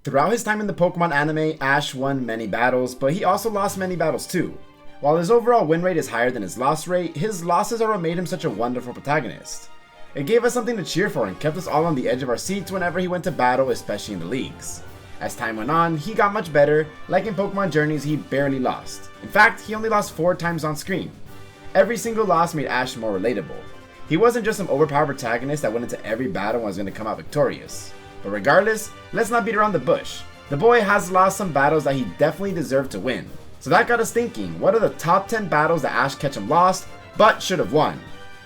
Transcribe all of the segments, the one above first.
Throughout his time in the Pokemon anime, Ash won many battles, but he also lost many battles too. While his overall win rate is higher than his loss rate, his losses are what made him such a wonderful protagonist. It gave us something to cheer for and kept us all on the edge of our seats whenever he went to battle, especially in the leagues. As time went on, he got much better. Like in Pokemon Journeys, he barely lost. In fact, he only lost 4 times on screen. Every single loss made Ash more relatable. He wasn't just some overpowered protagonist that went into every battle and was going to come out victorious. But regardless, let's not beat around the bush. The boy has lost some battles that he definitely deserved to win. So that got us thinking, what are the top 10 battles that Ash Ketchum lost, but should have won?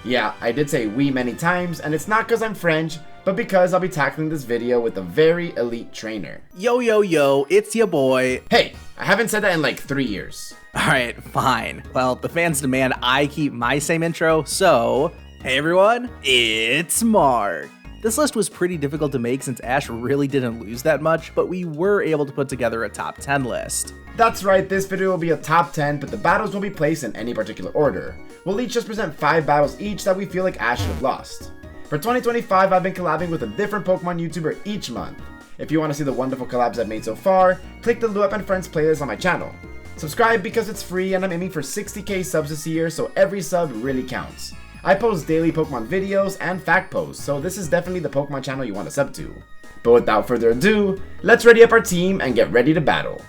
Yeah, I did say we many times, and it's not because I'm French, but because I'll be tackling this video with a very elite trainer. Yo, it's your boy. Hey, I haven't said that in like 3 years. Alright, fine. Well, the fans demand I keep my same intro, so hey everyone, it's Mark. This list was pretty difficult to make since Ash really didn't lose that much, but we were able to put together a top 10 list. That's right, this video will be a top 10, but the battles won't be placed in any particular order. We'll each just present 5 battles each that we feel like Ash should have lost. For 2025, I've been collabing with a different Pokemon YouTuber each month. If you want to see the wonderful collabs I've made so far, click the LUAPER and Friends playlist on my channel. Subscribe because it's free and I'm aiming for 60k subs this year, so every sub really counts. I post daily Pokemon videos and fact posts, so this is definitely the Pokemon channel you want to sub to. But without further ado, let's ready up our team and get ready to battle.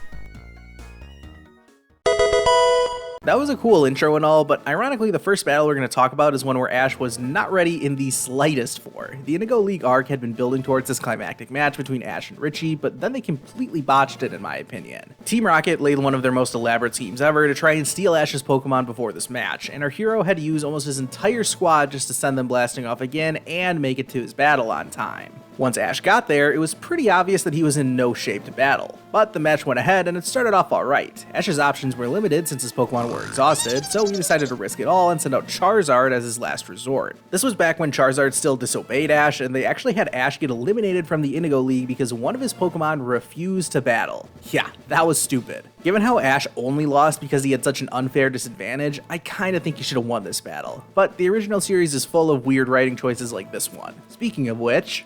That was a cool intro and all, but ironically the first battle we're going to talk about is one where Ash was not ready in the slightest for. The Indigo League arc had been building towards this climactic match between Ash and Richie, but then they completely botched it in my opinion. Team Rocket laid one of their most elaborate schemes ever to try and steal Ash's Pokemon before this match, and our hero had to use almost his entire squad just to send them blasting off again and make it to his battle on time. Once Ash got there, it was pretty obvious that he was in no shape to battle, but the match went ahead and it started off alright. Ash's options were limited since his Pokemon were exhausted, so he decided to risk it all and send out Charizard as his last resort. This was back when Charizard still disobeyed Ash, and they actually had Ash get eliminated from the Indigo League because one of his Pokemon refused to battle. Yeah, that was stupid. Given how Ash only lost because he had such an unfair disadvantage, I kinda think he should have won this battle. But the original series is full of weird writing choices like this one. Speaking of which,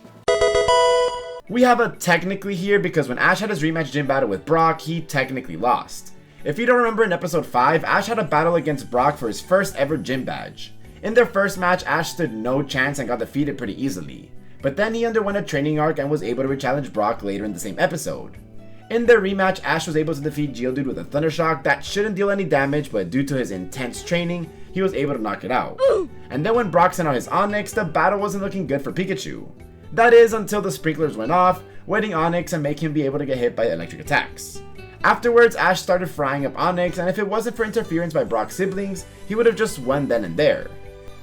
we have a technically here because when Ash had his rematch gym battle with Brock, he technically lost. If you don't remember, in episode 5, Ash had a battle against Brock for his first ever gym badge. In their first match, Ash stood no chance and got defeated pretty easily. But then he underwent a training arc and was able to re-challenge Brock later in the same episode. In their rematch, Ash was able to defeat Geodude with a Thunder Shock that shouldn't deal any damage, but due to his intense training, he was able to knock it out. And then when Brock sent out his Onix, the battle wasn't looking good for Pikachu. That is, until the sprinklers went off, wetting Onix and making him be able to get hit by electric attacks. Afterwards, Ash started frying up Onix, and if it wasn't for interference by Brock's siblings, he would have just won then and there.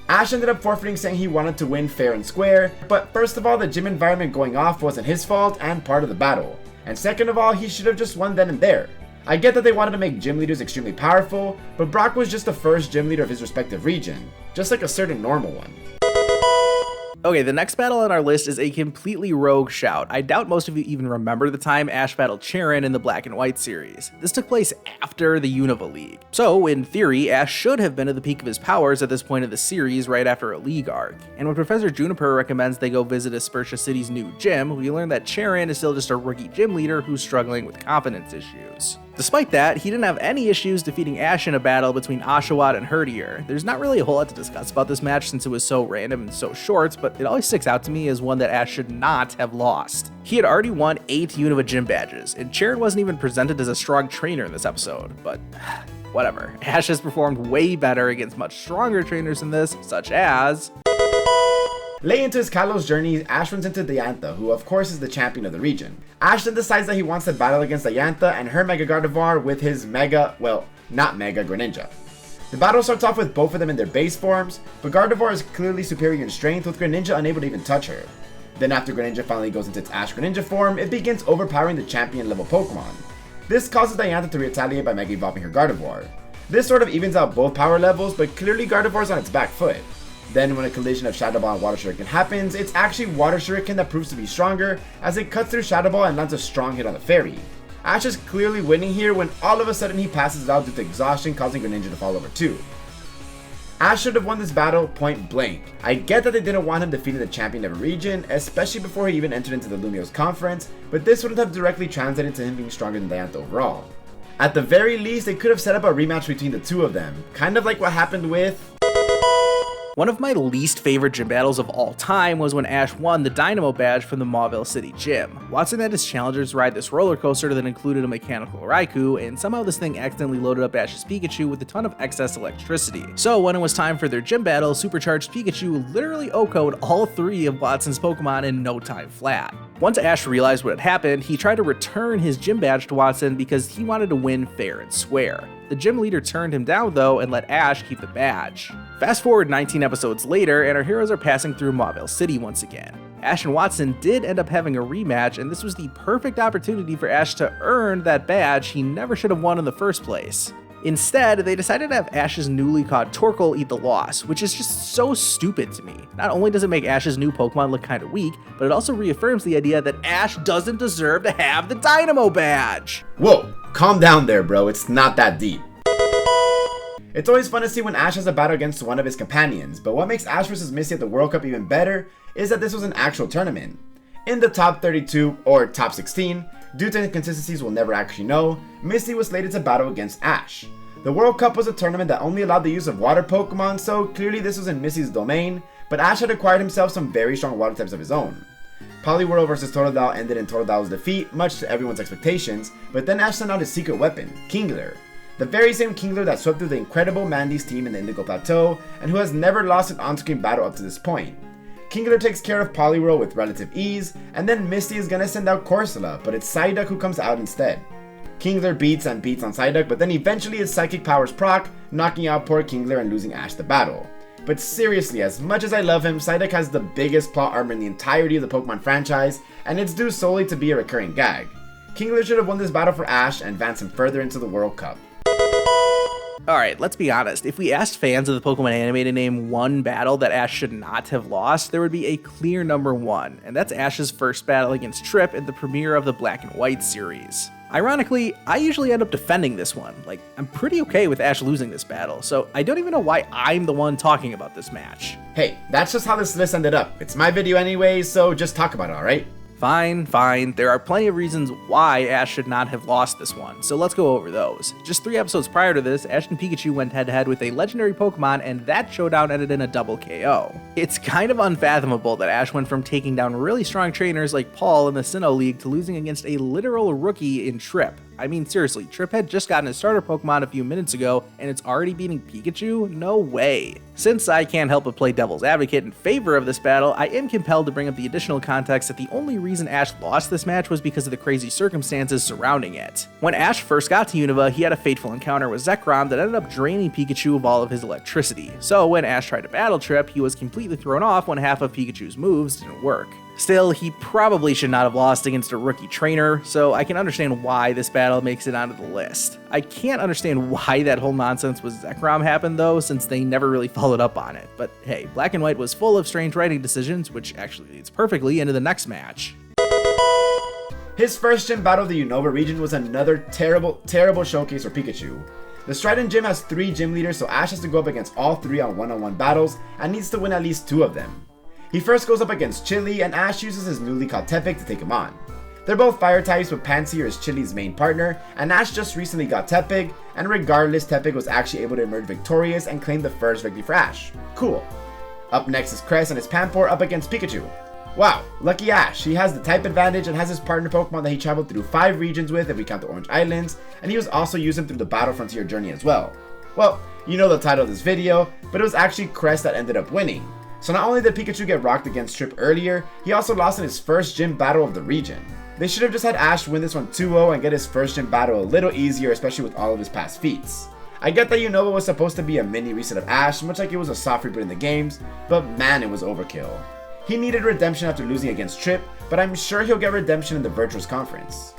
Ash ended up forfeiting, saying he wanted to win fair and square, but first of all, the gym environment going off wasn't his fault and part of the battle. And second of all, he should have just won then and there. I get that they wanted to make gym leaders extremely powerful, but Brock was just the first gym leader of his respective region, just like a certain normal one. okay, the next battle on our list is a completely rogue shout. I doubt most of you even remember the time Ash battled Cheren in the Black and White series. This took place after the Unova League. So, in theory, Ash should have been at the peak of his powers at this point of the series right after a league arc. And when Professor Juniper recommends they go visit Aspertia City's new gym, we learn that Cheren is still just a rookie gym leader who's struggling with confidence issues. Despite that, he didn't have any issues defeating Ash in a battle between Oshawott and Herdier. There's not really a whole lot to discuss about this match since it was so random and so short, but it always sticks out to me as one that Ash should not have lost. He had already won 8 Unova gym badges, and Cheren wasn't even presented as a strong trainer in this episode, but whatever. Ash has performed way better against much stronger trainers than this, such as... Late into his Kalos journey, Ash runs into Diantha, who of course is the champion of the region. Ash then decides that he wants to battle against Diantha and her Mega Gardevoir with his not Mega Greninja. The battle starts off with both of them in their base forms, but Gardevoir is clearly superior in strength, with Greninja unable to even touch her. Then after Greninja finally goes into its Ash Greninja form, it begins overpowering the champion level Pokemon. This causes Diantha to retaliate by Mega Evolving her Gardevoir. This sort of evens out both power levels, but clearly Gardevoir is on its back foot. Then when a collision of Shadow Ball and Water Shuriken happens, it's actually Water Shuriken that proves to be stronger, as it cuts through Shadow Ball and lands a strong hit on the fairy. Ash is clearly winning here when all of a sudden he passes it out due to exhaustion, causing Greninja to fall over too. Ash should have won this battle point blank. I get that they didn't want him defeating the champion of a region, especially before he even entered into the Lumiose conference, but this wouldn't have directly translated to him being stronger than Diantha overall. At the very least, they could have set up a rematch between the two of them, kind of like what happened with... One of my least favorite gym battles of all time was when Ash won the Dynamo badge from the Mauville City gym. Watson had his challengers ride this roller coaster that included a mechanical Raikou, and somehow this thing accidentally loaded up Ash's Pikachu with a ton of excess electricity. So when it was time for their gym battle, Supercharged Pikachu literally OHKO'd all 3 of Watson's Pokemon in no time flat. Once Ash realized what had happened, he tried to return his gym badge to Watson because he wanted to win fair and square. The gym leader turned him down though and let Ash keep the badge. Fast forward 19 episodes later and our heroes are passing through Mauville City once again. Ash and Watson did end up having a rematch, and this was the perfect opportunity for Ash to earn that badge he never should have won in the first place. Instead, they decided to have Ash's newly caught Torkoal eat the loss, which is just so stupid to me. Not only does it make Ash's new Pokemon look kinda weak, but it also reaffirms the idea that Ash doesn't deserve to have the Dynamo badge. Whoa, calm down there, bro, it's not that deep. It's always fun to see when Ash has a battle against one of his companions, but what makes Ash vs Misty at the World Cup even better is that this was an actual tournament. In the top 32, or top 16, due to inconsistencies we'll never actually know, Misty was slated to battle against Ash. The World Cup was a tournament that only allowed the use of water Pokemon, so clearly this was in Misty's domain, but Ash had acquired himself some very strong water types of his own. Poliwhirl vs Totodile ended in Totodile's defeat, much to everyone's expectations, but then Ash sent out his secret weapon, Kingler. The very same Kingler that swept through the incredible Mandy's team in the Indigo Plateau, and who has never lost an on-screen battle up to this point. Kingler takes care of Poliwhirl with relative ease, and then Misty is gonna send out Corsola, but it's Psyduck who comes out instead. Kingler beats on Psyduck, but then eventually his psychic powers proc, knocking out poor Kingler and losing Ash the battle. But seriously, as much as I love him, Psyduck has the biggest plot armor in the entirety of the Pokemon franchise, and it's due solely to be a recurring gag. Kingler should have won this battle for Ash and advanced him further into the World Cup. Alright, let's be honest, if we asked fans of the Pokemon anime to name one battle that Ash should not have lost, there would be a clear number 1, and that's Ash's first battle against Trip in the premiere of the Black and White series. Ironically, I usually end up defending this one. Like, I'm pretty okay with Ash losing this battle, so I don't even know why I'm the one talking about this match. Hey, that's just how this list ended up. It's my video anyway, so just talk about it, alright? Fine. There are plenty of reasons why Ash should not have lost this one, so let's go over those. Just 3 episodes prior to this, Ash and Pikachu went head-to-head with a legendary Pokemon, and that showdown ended in a double KO. It's kind of unfathomable that Ash went from taking down really strong trainers like Paul in the Sinnoh League to losing against a literal rookie in Trip. I mean, seriously, Trip had just gotten his starter Pokemon a few minutes ago, and it's already beating Pikachu? No way. Since I can't help but play devil's advocate in favor of this battle, I am compelled to bring up the additional context that the only reason Ash lost this match was because of the crazy circumstances surrounding it. When Ash first got to Unova, he had a fateful encounter with Zekrom that ended up draining Pikachu of all of his electricity. So when Ash tried to battle Trip, he was completely thrown off when half of Pikachu's moves didn't work. Still, he probably should not have lost against a rookie trainer, so I can understand why this battle makes it onto the list. I can't understand why that whole nonsense with Zekrom happened though, since they never really followed up on it. But hey, Black and White was full of strange writing decisions, which actually leads perfectly into the next match. His first gym battle of the Unova region was another terrible showcase for Pikachu. The Strident Gym has 3 gym leaders, so Ash has to go up against all 3 on one-on-one battles and needs to win at least 2 of them. He first goes up against Chili, and Ash uses his newly caught Tepig to take him on. They're both fire types, but Pansear is Chili's main partner, and Ash just recently got Tepig, and regardless, Tepig was actually able to emerge victorious and claim the first victory for Ash. Cool. Up next is Crest and his Panpour up against Pikachu. Wow, lucky Ash. He has the type advantage and has his partner Pokemon that he traveled through 5 regions with if we count the Orange Islands, and he was also using through the Battle Frontier journey as well. Well, you know the title of this video, but it was actually Crest that ended up winning. So not only did Pikachu get rocked against Trip earlier, he also lost in his first gym battle of the region. They should have just had Ash win this one 2-0 and get his first gym battle a little easier, especially with all of his past feats. I get that Unova was supposed to be a mini reset of Ash, much like it was a soft reboot in the games, but man, it was overkill. He needed redemption after losing against Trip, but I'm sure he'll get redemption in the Virtuous Conference.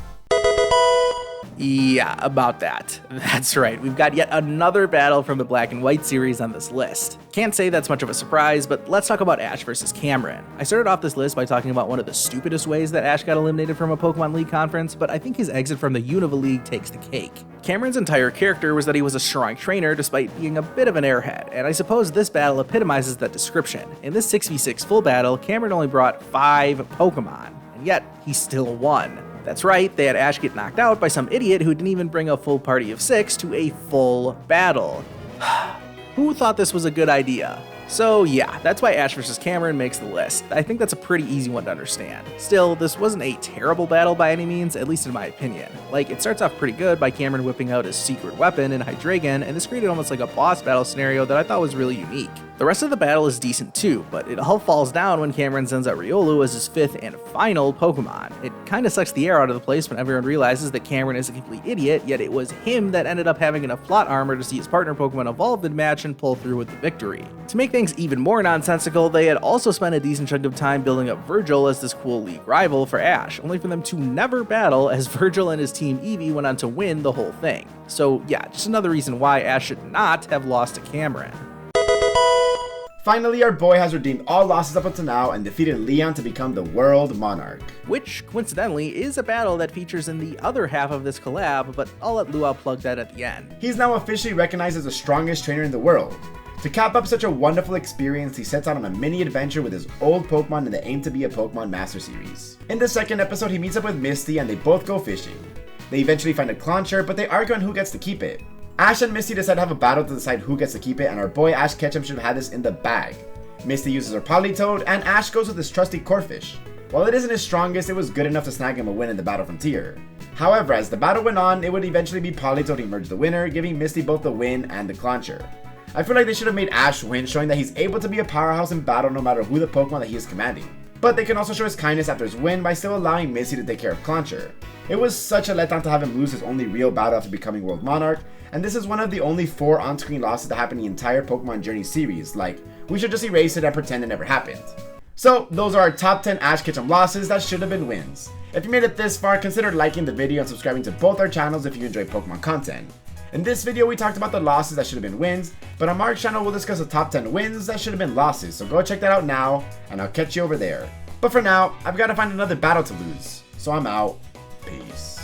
Yeah, about that. That's right, we've got yet another battle from the Black and White series on this list. Can't say that's much of a surprise, but let's talk about Ash versus Cameron. I started off this list by talking about one of the stupidest ways that Ash got eliminated from a Pokemon League conference, but I think his exit from the Unova League takes the cake. Cameron's entire character was that he was a strong trainer despite being a bit of an airhead, and I suppose this battle epitomizes that description. In this 6v6 full battle, Cameron only brought 5 Pokemon, and yet he still won. That's right, they had Ash get knocked out by some idiot who didn't even bring a full party of 6 to a full battle. Who thought this was a good idea? So yeah, that's why Ash vs. Cameron makes the list. I think that's a pretty easy one to understand. Still, this wasn't a terrible battle by any means, at least in my opinion. Like, it starts off pretty good by Cameron whipping out his secret weapon in Hydreigon, and this created almost like a boss battle scenario that I thought was really unique. The rest of the battle is decent too, but it all falls down when Cameron sends out Riolu as his 5th and final Pokemon. It kinda sucks the air out of the place when everyone realizes that Cameron is a complete idiot, yet it was him that ended up having enough plot armor to see his partner Pokemon evolve mid-match and pull through with the victory. To make things even more nonsensical, they had also spent a decent chunk of time building up Virgil as this cool league rival for Ash, only for them to never battle as Virgil and his team Eevee went on to win the whole thing. So yeah, just another reason why Ash should not have lost to Cameron. Finally, our boy has redeemed all losses up until now and defeated Leon to become the World Monarch. Which, coincidentally, is a battle that features in the other half of this collab, but I'll let Lua plug that at the end. He's now officially recognized as the strongest trainer in the world. To cap up such a wonderful experience, he sets out on a mini adventure with his old Pokemon in the aim to be a Pokemon Master Series. In the second episode, he meets up with Misty and they both go fishing. They eventually find a Clauncher, but they argue on who gets to keep it. Ash and Misty decide to have a battle to decide who gets to keep it, and our boy Ash Ketchum should have had this in the bag. Misty uses her Politoed, and Ash goes with his trusty Corphish. While it isn't his strongest, it was good enough to snag him a win in the Battle Frontier. However, as the battle went on, it would eventually be Politoed who emerged the winner, giving Misty both the win and the Clauncher. I feel like they should have made Ash win, showing that he's able to be a powerhouse in battle no matter who the Pokemon that he is commanding. But they can also show his kindness after his win by still allowing Misty to take care of Clauncher. It was such a letdown to have him lose his only real battle after becoming World Monarch, and this is one of the only 4 on-screen losses that happen in the entire Pokemon Journey series. Like, we should just erase it and pretend it never happened. So, those are our top 10 Ash Ketchum losses that should have been wins. If you made it this far, consider liking the video and subscribing to both our channels if you enjoy Pokemon content. In this video, we talked about the losses that should have been wins, but on Mark's channel, we'll discuss the top 10 wins that should have been losses, so go check that out now, and I'll catch you over there. But for now, I've got to find another battle to lose, so I'm out. Peace.